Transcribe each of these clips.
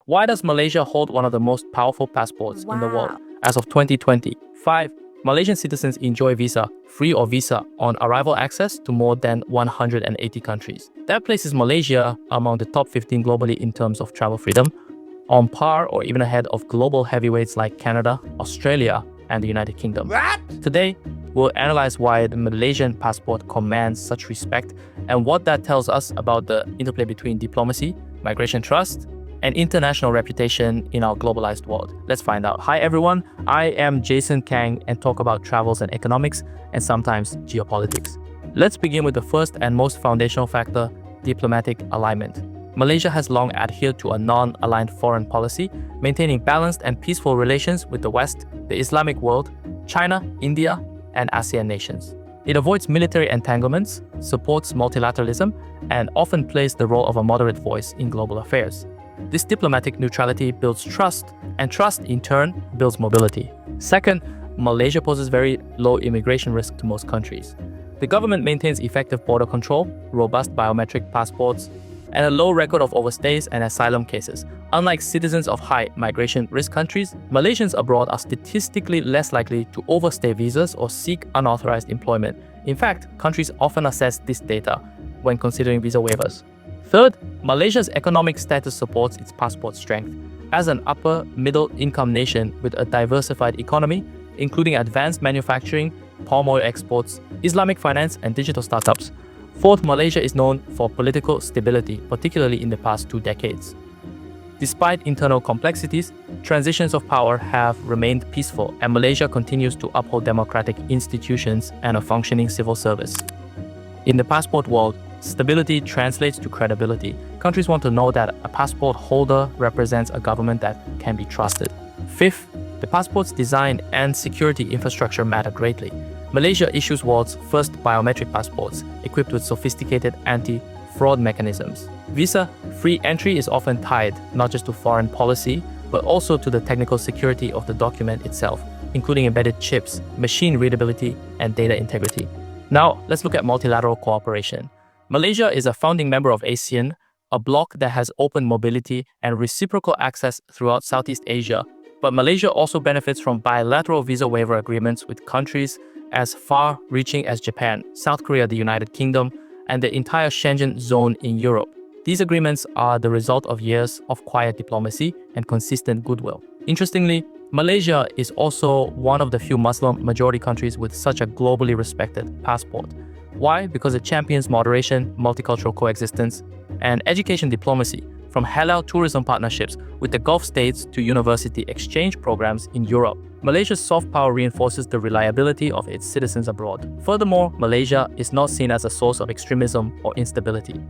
Why does Malaysia hold one of the most powerful passports in the world Wow. as of 2020? 5. Malaysian citizens enjoy visa, free or visa, on arrival access to more than 180 countries. That places Malaysia among the top 15 globally in terms of travel freedom, on par or even ahead of global heavyweights like Canada, Australia, and the United Kingdom. What? Today, we'll analyze why the Malaysian passport commands such respect and what that tells us about the interplay between diplomacy, migration trust, and international reputation in our globalized world. Let's find out. Hi everyone, I am Jason Kang and talk about travels and economics and sometimes geopolitics. Let's begin with the first and most foundational factor, diplomatic alignment. Malaysia has long adhered to a non-aligned foreign policy, maintaining balanced and peaceful relations with the West, the Islamic world, China, India, and ASEAN nations. It avoids military entanglements, supports multilateralism, and often plays the role of a moderate voice in global affairs. This diplomatic neutrality builds trust, and trust in turn builds mobility. Second, Malaysia poses very low immigration risk to most countries. The government maintains effective border control, robust biometric passports, and a low record of overstays and asylum cases. Unlike citizens of high migration risk countries, Malaysians abroad are statistically less likely to overstay visas or seek unauthorized employment. In fact, countries often assess this data when considering visa waivers. Third, Malaysia's economic status supports its passport strength. As an upper middle income nation with a diversified economy, including advanced manufacturing, palm oil exports, Islamic finance, and digital startups. Fourth, Malaysia is known for political stability, particularly in the past 2 decades. Despite internal complexities, transitions of power have remained peaceful, and Malaysia continues to uphold democratic institutions and a functioning civil service. In the passport world, stability translates to credibility. Countries want to know that a passport holder represents a government that can be trusted. Fifth, the passport's design and security infrastructure matter greatly. Malaysia issues world's first biometric passports, equipped with sophisticated anti-fraud mechanisms. Visa-free entry is often tied not just to foreign policy, but also to the technical security of the document itself, including embedded chips, machine readability, and data integrity. Now, let's look at multilateral cooperation. Malaysia is a founding member of ASEAN, a bloc that has open mobility and reciprocal access throughout Southeast Asia. But Malaysia also benefits from bilateral visa waiver agreements with countries as far-reaching as Japan, South Korea, the United Kingdom, and the entire Schengen zone in Europe. These agreements are the result of years of quiet diplomacy and consistent goodwill. Interestingly, Malaysia is also one of the few Muslim-majority countries with such a globally respected passport. Why? Because it champions moderation, multicultural coexistence, and education diplomacy, from halal tourism partnerships with the Gulf states to university exchange programs in Europe. Malaysia's soft power reinforces the reliability of its citizens abroad. Furthermore, Malaysia is not seen as a source of extremism or instability.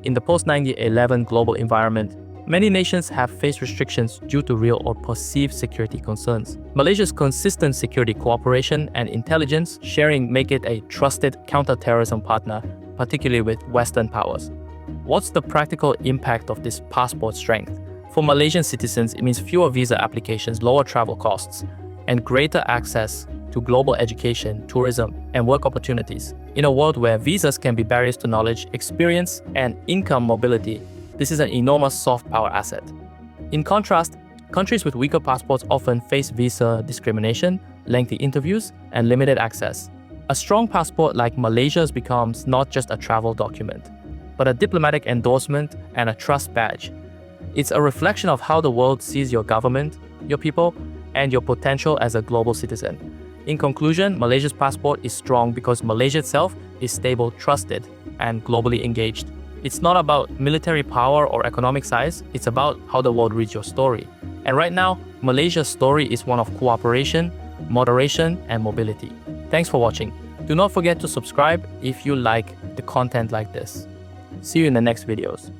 In the post-9/11 global environment, many nations have faced restrictions due to real or perceived security concerns. Malaysia's consistent security cooperation and intelligence sharing make it a trusted counter-terrorism partner, particularly with Western powers. What's the practical impact of this passport strength? For Malaysian citizens, it means fewer visa applications, lower travel costs, and greater access to global education, tourism, and work opportunities. In a world where visas can be barriers to knowledge, experience, and income mobility, this is an enormous soft power asset. In contrast, countries with weaker passports often face visa discrimination, lengthy interviews, and limited access. A strong passport like Malaysia's becomes not just a travel document, but a diplomatic endorsement and a trust badge. It's a reflection of how the world sees your government, your people, and your potential as a global citizen. In conclusion, Malaysia's passport is strong because Malaysia itself is stable, trusted, and globally engaged. It's not about military power or economic size, it's about how the world reads your story. And right now, Malaysia's story is one of cooperation, moderation, and mobility. Thanks for watching. Do not forget to subscribe if you like the content like this. See you in the next videos.